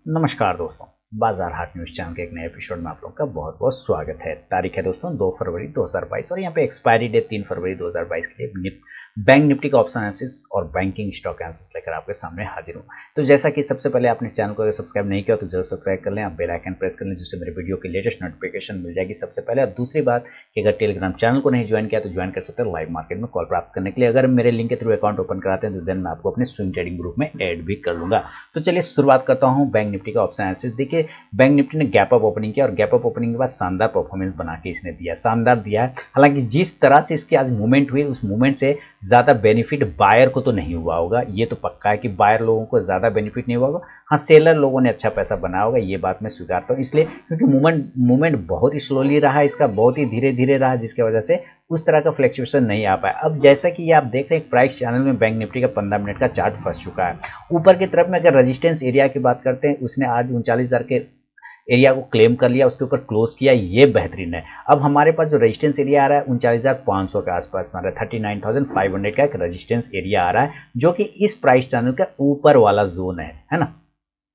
नमस्कार दोस्तों, बाजार हाट न्यूज चैनल के एक नए एपिसोड में आप लोगों का बहुत बहुत स्वागत है। तारीख है दोस्तों 2 फरवरी 2022 और यहाँ पे एक्सपायरी डेट 3 फरवरी 2022 के लिए बैंक निफ्टी का ऑप्शन एनालिसिस और बैंकिंग स्टॉक एनालिसिस लेकर आपके सामने हाजिर हूँ। तो जैसा कि सबसे पहले आपने चैनल को अगर सब्सक्राइब नहीं किया तो जरूर सब्सक्राइब कर लें, आप बेल आइकन प्रेस कर लें जिससे मेरे वीडियो की लेटेस्ट नोटिफिकेशन मिल जाएगी सबसे पहले। और दूसरी बात कि अगर टेलीग्राम चैनल को नहीं ज्वाइन किया तो ज्वाइन कर सकते हैं लाइव मार्केट में कॉल प्राप्त करने के लिए। अगर मेरे लिंक के थ्रू अकाउंट ओपन कराते हैं तो देन मैं आपको अपने स्विंग ट्रेडिंग ग्रुप में ऐड भी कर लूंगा। तो चलिए शुरुआत करता हूँ बैंक निफ्टी का ऑप्शन एनालिसिस। देखिए बैंक निफ्टी ने गैप अप ओपनिंग किया और गैप अप ओपनिंग के बाद शानदार परफॉर्मेंस बना के इसने दिया, शानदार दिया है। हालांकि जिस तरह से इसकी आज मूवमेंट हुई उस मूवमेंट से ज्यादा बेनिफिट बायर को तो नहीं हुआ होगा, ये तो पक्का है कि बायर लोगों को ज्यादा बेनिफिट नहीं हुआ होगा। हाँ, सेलर लोगों ने अच्छा पैसा बनाया होगा, ये बात मैं स्वीकारता हूँ, इसलिए क्योंकि मूवमेंट बहुत ही स्लोली रहा, इसका बहुत ही धीरे धीरे रहा, जिसकी वजह से उस तरह का फ्लक्चुएशन नहीं आ पाया। अब जैसा कि ये आप देख रहे हैं प्राइस चैनल में बैंक निफ्टी का 15 मिनट का चार्ट फंस चुका है ऊपर की तरफ में। अगर रेजिस्टेंस एरिया की बात करते हैं, उसने आज 39,000 के एरिया को क्लेम कर लिया, उसके ऊपर क्लोज किया, ये बेहतरीन है। अब हमारे पास जो रेजिस्टेंस एरिया आ रहा है 39,500 के आसपास में आ रहा है, 39,500 का एक रेजिस्टेंस एरिया आ रहा है, जो कि इस प्राइस चैनल का ऊपर वाला जोन है ना,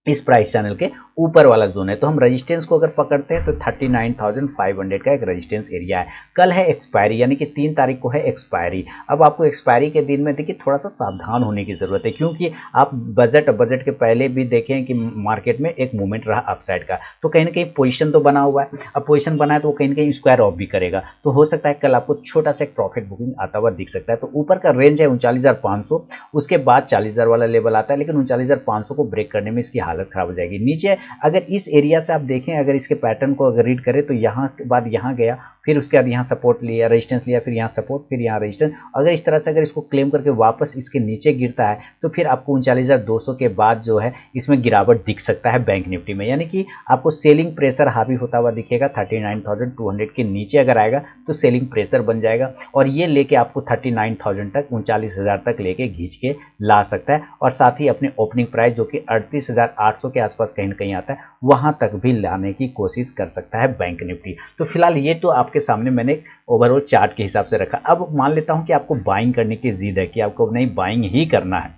इस प्राइस चैनल के ऊपर वाला जोन है। तो हम रेजिस्टेंस को अगर पकड़ते हैं तो 39,500 का एक रेजिस्टेंस एरिया है। कल है एक्सपायरी, यानी कि 3 तारीख को है एक्सपायरी। अब आपको एक्सपायरी के दिन में देखिए थोड़ा सा सावधान होने की जरूरत है, क्योंकि आप बजट के पहले भी देखें कि मार्केट में एक मूवमेंट रहा अपसाइड का, तो कहीं ना कहीं पोजीशन तो बना हुआ है। अब पोजीशन बना है तो वो कहीं ना कहीं स्क्वायर ऑफ भी करेगा, तो हो सकता है कल आपको छोटा सा एक प्रॉफिट बुकिंग आता हुआ दिख सकता है। तो ऊपर का रेंज है 39,500, उसके बाद 40,000 वाला लेवल आता है, लेकिन 39,500 को ब्रेक करने में इसकी हालत खराब हो जाएगी। नीचे अगर इस एरिया से आप देखें, अगर इसके पैटर्न को अगर रीड करें तो यहाँ के बाद यहाँ गया, फिर उसके बाद यहाँ सपोर्ट लिया, रेजिस्टेंस लिया, फिर यहाँ सपोर्ट, फिर यहाँ रेजिस्टेंस। अगर इस तरह से अगर इसको क्लेम करके वापस इसके नीचे गिरता है तो फिर आपको 39,200 के बाद जो है इसमें गिरावट दिख सकता है बैंक निफ्टी में, यानी कि आपको सेलिंग प्रेशर हावी होता हुआ दिखेगा। 39,200 के नीचे अगर आएगा तो सेलिंग प्रेशर बन जाएगा और ये लेके आपको 39,000 तक, 39,000 तक लेके खींच के ला सकता है। और साथ ही अपने ओपनिंग प्राइस जो कि 38,800 के आसपास कहीं ना कहीं आता है, वहां तक भी लाने की कोशिश कर सकता है बैंक निफ्टी। तो फिलहाल ये तो आपके सामने मैंने ओवरऑल चार्ट के हिसाब से रखा। अब मान लेता हूं कि आपको बाइंग करने की जिद है, कि आपको नहीं बाइंग ही करना है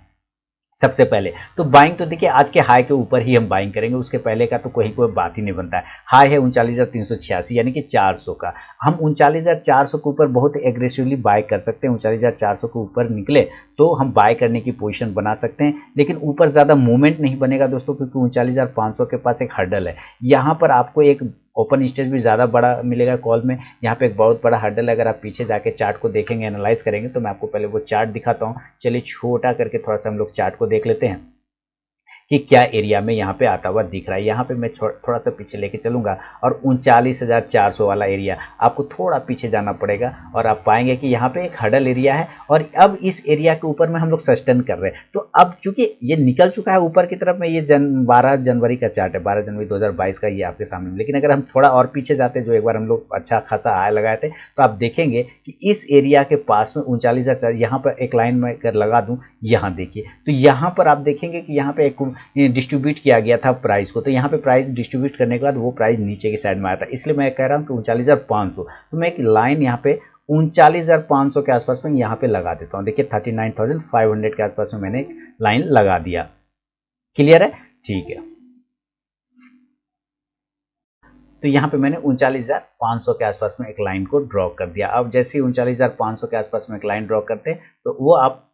सबसे पहले, तो बाइंग तो देखिए आज के हाई के ऊपर ही हम बाइंग करेंगे, उसके पहले का तो कोई बात ही नहीं बनता है। हाई है 39,386 यानी कि 400 का, हम 39,400 के ऊपर बहुत एग्रेसिवली बाय कर सकते हैं। 39,400 के ऊपर निकले तो हम बाय करने की पोजीशन बना सकते हैं, लेकिन ऊपर ज्यादा मूवमेंट नहीं बनेगा दोस्तों, क्योंकि 39,500 के पास एक हर्डल है। यहाँ पर आपको एक ओपन स्टेज भी ज़्यादा बड़ा मिलेगा कॉल में, यहाँ पे एक बहुत बड़ा हर्डल। अगर आप पीछे जाके चार्ट को देखेंगे, एनालाइज करेंगे, तो मैं आपको पहले वो चार्ट दिखाता हूँ। चलिए छोटा करके थोड़ा सा हम लोग चार्ट को देख लेते हैं कि क्या एरिया में यहाँ पे आता हुआ दिख रहा है। यहाँ पे मैं थोड़ा सा पीछे लेके चलूंगा और 39,400 वाला एरिया आपको थोड़ा पीछे जाना पड़ेगा और आप पाएंगे कि यहाँ पे एक हडल एरिया है और अब इस एरिया के ऊपर में हम लोग सस्टेन कर रहे हैं। तो अब चूंकि ये निकल चुका है ऊपर की तरफ में, ये 12 जनवरी का चार्ट है, 12 जनवरी 2022 का ये आपके सामने। लेकिन अगर हम थोड़ा और पीछे जाते, जो एक बार हम लोग अच्छा खासा हाई लगाए थे, तो आप देखेंगे कि इस एरिया के पास में 39,000, यहाँ पर एक लाइन में अगर लगा दूं, यहाँ देखिए, तो यहाँ पर आप देखेंगे कि यहाँ पे एक डिस्ट्रीब्यूट किया गया था प्राइस को। तो यहाँ पे प्राइस डिस्ट्रीब्यूट करने के बाद वो प्राइस नीचे की साइड में आया था, इसलिए मैं कह रहा हूँ कि 39,500। तो मैं एक लाइन यहाँ पे 39,500 के आसपास में यहाँ पे लगा देता हूँ। देखिए 39,500 के आसपास में मैंने एक लाइन लगा दिया। क्लियर है? ठीक है। तो यहाँ पे मैंने 39,500 के आसपास में एक लाइन को ड्रॉ कर दिया। अब जैसे ही 39,500 के आसपास में एक लाइन ड्रॉ करते हैं तो वो आप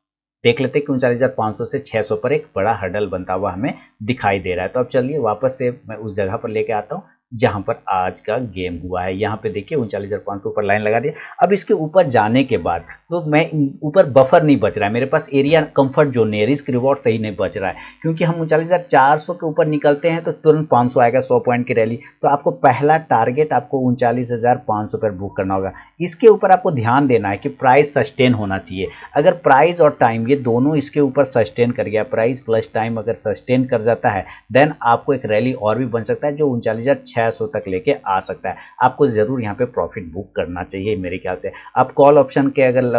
देख लेते हैं कि 39,500 से 600 पर एक बड़ा हर्डल बनता हुआ हमें दिखाई दे रहा है। तो अब चलिए वापस से मैं उस जगह पर लेके आता हूँ जहां पर आज का गेम हुआ है। यहाँ पे देखिए 39,500 ऊपर लाइन लगा दिया। अब इसके ऊपर जाने के बाद तो मैं ऊपर बफर नहीं बच रहा है, मेरे पास एरिया कंफर्ट जोन नहीं है, रिस्क रिवॉर्ड सही नहीं बच रहा है, क्योंकि हम 39,400 के ऊपर निकलते हैं तो तुरंत 500 आएगा, 100 पॉइंट की रैली। तो आपको पहला टारगेट आपको 39,500 पर बुक करना होगा। इसके ऊपर आपको ध्यान देना है कि प्राइस सस्टेन होना चाहिए। अगर प्राइस और टाइम ये दोनों इसके ऊपर सस्टेन कर गया, प्राइस प्लस टाइम अगर सस्टेन कर जाता है, देन आपको एक रैली और भी बन सकता है जो 39,600 तक लेके आ सकता है। आपको जरूर यहाँ पे प्रॉफिट बुक करना चाहिए मेरे ख्याल से। आप कॉल ऑप्शन के अगर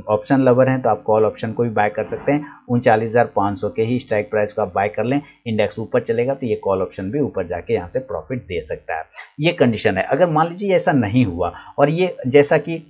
ऑप्शन लवर हैं तो आप कॉल ऑप्शन को भी बाय कर सकते हैं। 39,500 के ही स्ट्राइक प्राइस को आप बाय कर लें, इंडेक्स ऊपर चलेगा तो ये कॉल ऑप्शन भी ऊपर जाके यहाँ से प्रॉफिट दे सकता है। ये कंडीशन है। अगर मान लीजिए ऐसा नहीं हुआ और ये जैसा कि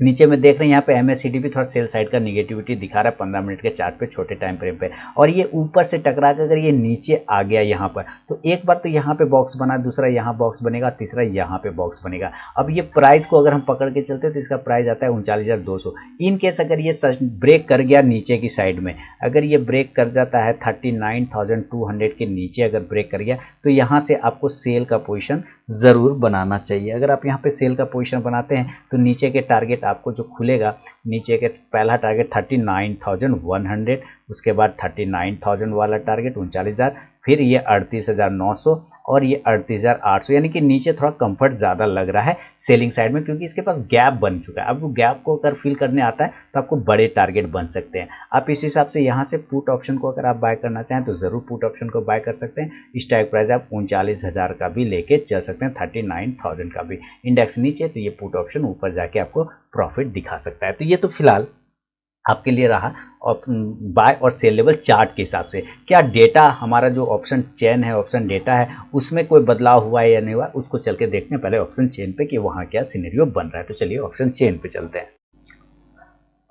नीचे में देख रहे हैं यहाँ पे MACD भी थोड़ा सेल साइड का निगेटिविटी दिखा रहा है 15 मिनट के चार्ट पे, छोटे टाइम फ्रेम पे, और ये ऊपर से टकरा कर अगर ये नीचे आ गया यहाँ पर, तो एक बार तो यहाँ पे बॉक्स बना, दूसरा यहाँ बॉक्स बनेगा, तीसरा यहाँ पे बॉक्स बनेगा। अब ये प्राइस को अगर हम पकड़ के चलते हैं तो इसका प्राइस आता है 39,200। इन केस अगर ये ब्रेक कर गया नीचे की साइड में, अगर ये ब्रेक कर जाता है 39,200 के नीचे अगर ब्रेक कर गया, तो यहाँ से आपको सेल का पोजिशन ज़रूर बनाना चाहिए। अगर आप यहाँ पे सेल का पोजीशन बनाते हैं तो नीचे के टारगेट आपको जो खुलेगा, नीचे के पहला टारगेट 39,100, उसके बाद 39,000 वाला टारगेट 39,000, फिर ये 38,900 और ये 38,800, यानी कि नीचे थोड़ा कंफर्ट ज़्यादा लग रहा है सेलिंग साइड में, क्योंकि इसके पास गैप बन चुका है। अब वो गैप को अगर फिल करने आता है तो आपको बड़े टारगेट बन सकते हैं। आप इस हिसाब से यहाँ से पुट ऑप्शन को अगर आप बाय करना चाहें तो ज़रूर पुट ऑप्शन को बाय कर सकते हैं। स्ट्राइक प्राइस आप 39,000 का भी लेके चल सकते हैं, 39,000 का भी। इंडेक्स नीचे तो ये पुट ऑप्शन ऊपर जाके आपको प्रॉफिट दिखा सकता है। तो ये तो फिलहाल आपके लिए रहा और बाय और सेल लेवल चार्ट के हिसाब से। क्या डेटा हमारा जो ऑप्शन चेन है, ऑप्शन डेटा है, उसमें कोई बदलाव हुआ है या नहीं हुआ, उसको चल के देखते हैं पहले ऑप्शन चेन पे कि वहाँ क्या सिनेरियो बन रहा है। तो चलिए ऑप्शन चेन पे चलते हैं।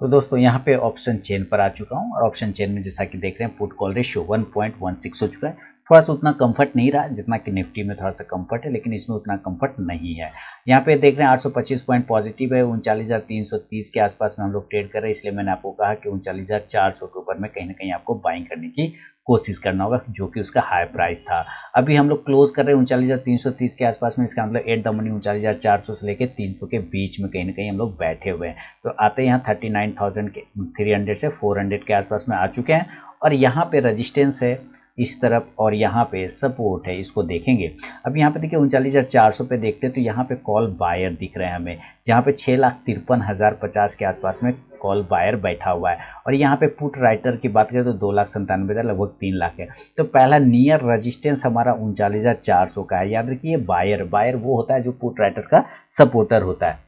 तो दोस्तों यहाँ पे ऑप्शन चेन पर आ चुका हूँ और ऑप्शन चेन में जैसा कि देख रहे हैं पुट कॉल रेशियो 1.16 हो चुका है। थोड़ा सा उतना कंफर्ट नहीं रहा जितना कि निफ्टी में थोड़ा सा कंफर्ट है, लेकिन इसमें उतना कंफर्ट नहीं है। यहाँ पे देख रहे हैं 825 पॉइंट पॉजिटिव है, 39,330 के आसपास में हम लोग ट्रेड कर रहे हैं, इसलिए मैंने आपको कहा कि 39,400 के ऊपर में कहीं ना कहीं आपको बाइंग करने की कोशिश करना होगा, जो कि उसका हाई प्राइस था। अभी हम लोग क्लोज कर रहे हैं 39,330 के आसपास में, इसका मतलब एट द मनी 39,400 से लेकर 300 के बीच में कहीं ना कहीं हम लोग बैठे हुए हैं। तो आते यहाँ 39,300 से 400 के आसपास में आ चुके हैं, और यहाँ पे रजिस्टेंस है इस तरफ और यहाँ पे सपोर्ट है, इसको देखेंगे। अब यहाँ पे देखिए 39,400 पे देखते हैं तो यहाँ पे कॉल बायर दिख रहे हैं हमें, जहाँ पे 6,53,050 के आसपास में कॉल बायर बैठा हुआ है। और यहाँ पे पुट राइटर की बात करें तो 2,97,000 लगभग 3 लाख है। तो पहला नियर रजिस्टेंस हमारा 39,400 का है। याद रखिए बायर वो होता है जो पुट राइटर का सपोर्टर होता है।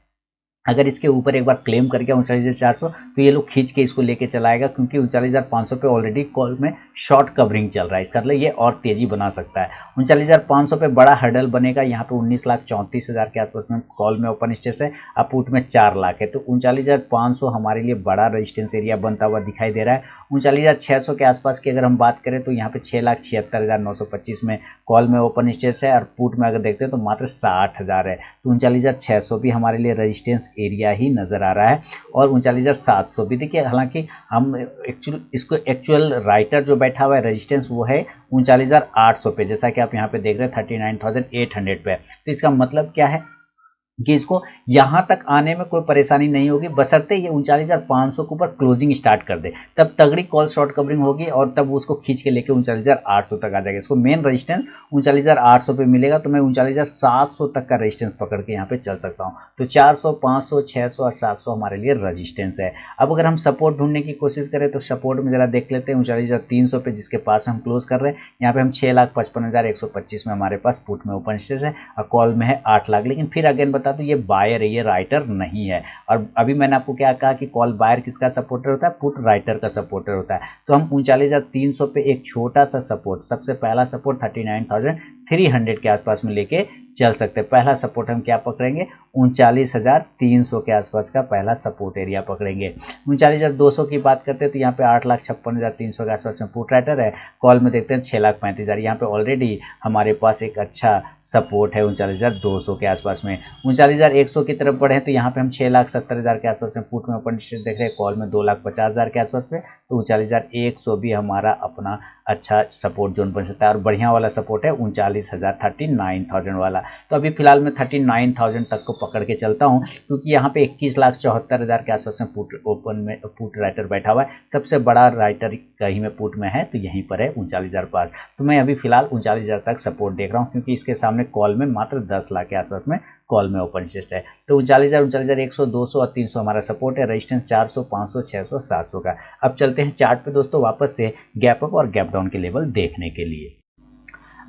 अगर इसके ऊपर एक बार क्लेम कर गया 39,400 तो ये लोग खींच के इसको लेके चलाएगा, क्योंकि 39,500 पे ऑलरेडी कॉल में शॉर्ट कवरिंग चल रहा है। इसका मतलब ये और तेजी बना सकता है। 39,500 पे बड़ा हर्डल बनेगा, यहाँ पे 19,34,000 के आसपास में कॉल में ओपन स्टेस है, अब पुट में 4 लाख है। तो 39,500 हमारे लिए बड़ा रेजिस्टेंस एरिया बनता हुआ दिखाई दे रहा है। 39,600 के आसपास की अगर हम बात करें तो यहाँ पे 6,76,925 में कॉल में ओपन स्टेस है, और पुट में अगर देखते हैं तो मात्र 60,000 है। तो 39,600 भी हमारे लिए रजिस्टेंस एरिया ही नजर आ रहा है। और 39,700 भी देखिए, हालांकि हम एक्चुअल राइटर जो बैठा हुआ है रेजिस्टेंस वो है 39,800 पे, जैसा कि आप यहाँ पे देख रहे हैं 39,800 पे। तो इसका मतलब क्या है कि इसको यहां तक आने में कोई परेशानी नहीं होगी, बशर्ते ये 39,500 के ऊपर क्लोजिंग स्टार्ट कर दे, तब तगड़ी कॉल शॉर्ट कवरिंग होगी और तब उसको खींच के लेके 39,800 तक आ जाएगा। इसको मेन रेजिस्टेंस 39,800 पे मिलेगा, तो मैं 39,700 तक का रेजिस्टेंस पकड़ के यहाँ पे चल सकता हूँ। तो 400, 500, 600 और 700 हमारे लिए रेजिस्टेंस है। अब अगर हम सपोर्ट ढूंढने की कोशिश करें तो सपोर्ट में जरा देख लेते हैं 39,300 पे, जिसके पास हम क्लोज कर रहे हैं। यहाँ पे हम 6,55,125 में हमारे पास पुट में ओपन स्टेज है और कॉल में है 8 लाख। लेकिन फिर अगेन बता तो ये बायर है, ये राइटर नहीं है। और अभी मैंने आपको क्या कहा कि कॉल बायर किसका सपोर्टर होता है, पुट राइटर का सपोर्टर होता है। तो हम 39,300 पे एक छोटा सा सपोर्ट, सबसे पहला सपोर्ट 39,300 के आसपास में लेके चल सकते हैं। पहला सपोर्ट हम क्या पकड़ेंगे, 39,300 के आसपास का पहला सपोर्ट एरिया पकड़ेंगे। 39,200 की बात करते हैं तो यहाँ पे 8,56,300 के आसपास में पुट राइटर है, कॉल में देखते हैं 6,35,000। यहाँ पे ऑलरेडी हमारे पास एक अच्छा सपोर्ट है 39,200 के आसपास में। 39,100 की तरफ बढ़े तो यहाँ पे हम 6,70,000 के आसपास में पुट में ओपन देख रहे हैं, कॉल में 2,50,000 के आसपास में। तो 39,100 भी हमारा अपना अच्छा सपोर्ट जोन बन सकता है। और बढ़िया वाला सपोर्ट है 39,000, 39,000 वाला। तो अभी फिलहाल मैं 39,000 तक को पकड़ के चलता हूं, क्योंकि यहाँ पे 21,74,000 के आसपास में पुट ओपन में पुट राइटर बैठा हुआ है। सबसे बड़ा राइटर कहीं में पुट में है तो यहीं पर है 39,005। तो मैं अभी फिलहाल 39,000 तक सपोर्ट देख रहा हूँ, क्योंकि इसके सामने कॉल में मात्र 10 लाख के आसपास में कॉल में ओपन स्टेट है। तो 39,000, 39,100, 200 और 300 हमारा सपोर्ट है। रेजिस्टेंस 400, 500, 600, 700 का। अब चलते हैं चार्ट पे दोस्तों वापस से गैप अप और गैप डाउन के लेवल देखने के लिए।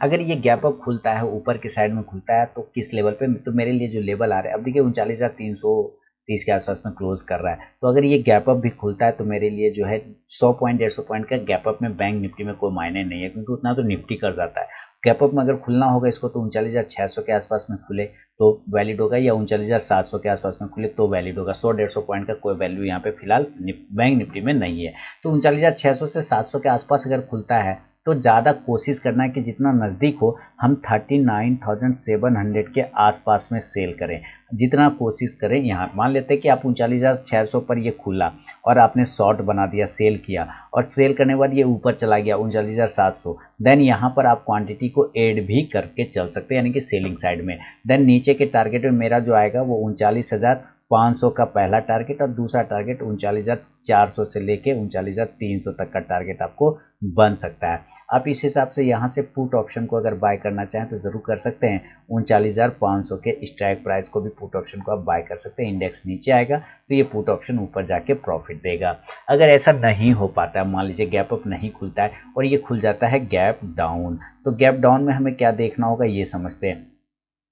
अगर ये गैप अप खुलता है, ऊपर की साइड में खुलता है, तो किस लेवल पे, तो मेरे लिए जो लेवल आ रहा है, अब देखिए 39,330 के आसपास में क्लोज कर रहा है। तो अगर ये गैप अप भी खुलता है तो मेरे लिए जो है 100 पॉइंट 150 पॉइंट का गैप अप में बैंक निफ्टी में कोई मायने नहीं है, क्योंकि उतना तो निफ्टी कर जाता है। गैप अप में अगर खुलना होगा इसको तो 39,600 के आसपास में खुले तो वैलिड होगा, या 39,700 के आसपास में खुले तो वैलिड होगा। 100-150 पॉइंट का कोई वैल्यू यहाँ पे फिलहाल बैंक निफ्टी में नहीं है। तो 39,600 से 700 के आसपास अगर खुलता है तो ज़्यादा कोशिश करना है कि जितना नज़दीक हो हम 39,700 के आसपास में सेल करें, जितना कोशिश करें। यहाँ मान लेते हैं कि आप 39,600 पर ये खुला और आपने शॉर्ट बना दिया, सेल किया, और सेल करने के बाद ये ऊपर चला गया 39,700, देन यहाँ पर आप क्वांटिटी को ऐड भी करके चल सकते हैं, यानी कि सेलिंग साइड में। देन नीचे के टारगेट में मेरा जो आएगा वो 39,500 का पहला टारगेट, और दूसरा टारगेट 39,400 से लेके 39,300 तक का टारगेट आपको बन सकता है। आप इस हिसाब से यहाँ से पुट ऑप्शन को अगर बाय करना चाहें तो ज़रूर कर सकते हैं। 39,500 के स्ट्राइक प्राइस को भी पुट ऑप्शन को आप बाय कर सकते हैं। इंडेक्स नीचे आएगा तो ये पुट ऑप्शन ऊपर जाके प्रॉफिट देगा। अगर ऐसा नहीं हो पाता है, मान लीजिए गैप अप नहीं खुलता है और ये खुल जाता है गैप डाउन, तो गैप डाउन में हमें क्या देखना होगा ये समझते हैं।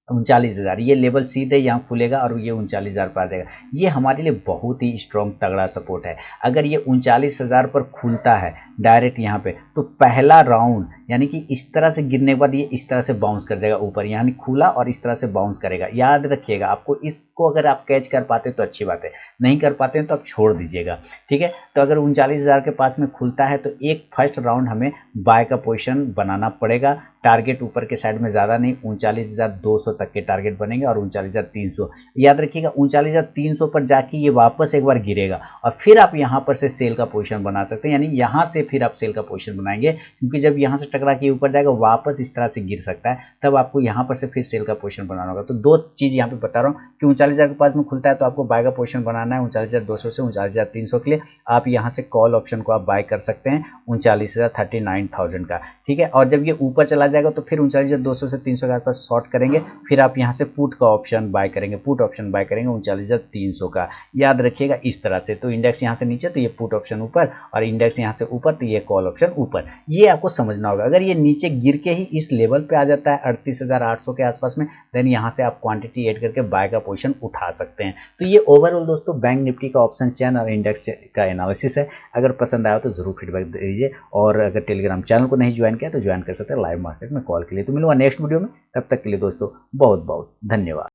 39,000 ये लेवल सीधे यहाँ खुलेगा और ये 39,000 पर आ जाएगा। ये हमारे लिए बहुत ही स्ट्रॉन्ग तगड़ा सपोर्ट है। अगर ये 39,000 पर खुलता है डायरेक्ट यहाँ पे, तो पहला राउंड यानी कि इस तरह से गिरने के बाद ये इस तरह से बाउंस कर जाएगा ऊपर, यानी खुला और इस तरह से बाउंस करेगा। याद रखिएगा, आपको इसको अगर आप कैच कर पाते तो अच्छी बात है, नहीं कर पाते हैं तो आप छोड़ दीजिएगा, ठीक है। तो अगर 39,000 के पास में खुलता है तो एक फर्स्ट राउंड हमें बाय का पोजीशन बनाना पड़ेगा। टारगेट ऊपर के साइड में ज़्यादा नहीं, 39,200 तक के टारगेट बनेंगे और 39,300। याद रखिएगा 39,300 पर जाके ये वापस एक बार गिरेगा और फिर आप यहाँ पर से सेल का पोजीशन बना सकते हैं, यानी यहाँ से फिर आप सेल का पोजीशन बनाएंगे, क्योंकि जब यहाँ से टकरा के ऊपर जाएगा वापस इस तरह से गिर सकता है, तब आपको यहाँ पर से फिर सेल का पोजीशन बनाना होगा। तो दो चीज़ यहाँ पे बता रहा हूँ कि 39,000 के पास में खुलता है तो आपको बाय का पोजीशन बनाना है 39,200 से 39,300 के लिए। आप यहाँ से कॉल ऑप्शन को आप बाय कर सकते हैं 39,000 का, ठीक है। और जब ये ऊपर चला जाएगा तो फिर 39,200 से 300 के आसपास शॉर्ट करेंगे, फिर आप यहाँ से पुट का ऑप्शन बाय करेंगे, पुट ऑप्शन बाय करेंगे 39,300 का। याद रखिएगा इस तरह से। तो इंडेक्स यहाँ से नीचे तो ये पुट ऑप्शन ऊपर, और इंडेक्स यहाँ से ऊपर तो ये कॉल ऑप्शन ऊपर। ये आपको समझना होगा। अगर ये नीचे गिर के ही इस लेवल पे आ जाता है 38,800 के आसपास में, देन यहाँ से आप क्वांटिटी ऐड करके बाय का पोजीशन उठा सकते हैं। तो ये ओवरऑल दोस्तों बैंक निफ्टी का ऑप्शन चेन और इंडेक्स का एनालिसिस है। अगर पसंद आया तो जरूर फीडबैक दीजिए, और अगर टेलीग्राम चैनल को नहीं ज्वाइन किया तो ज्वाइन कर सकते हैं लाइव मार्केट में कॉल के लिए। तो मिलूंगा नेक्स्ट वीडियो में, तब तक के लिए दोस्तों बहुत बहुत धन्यवाद।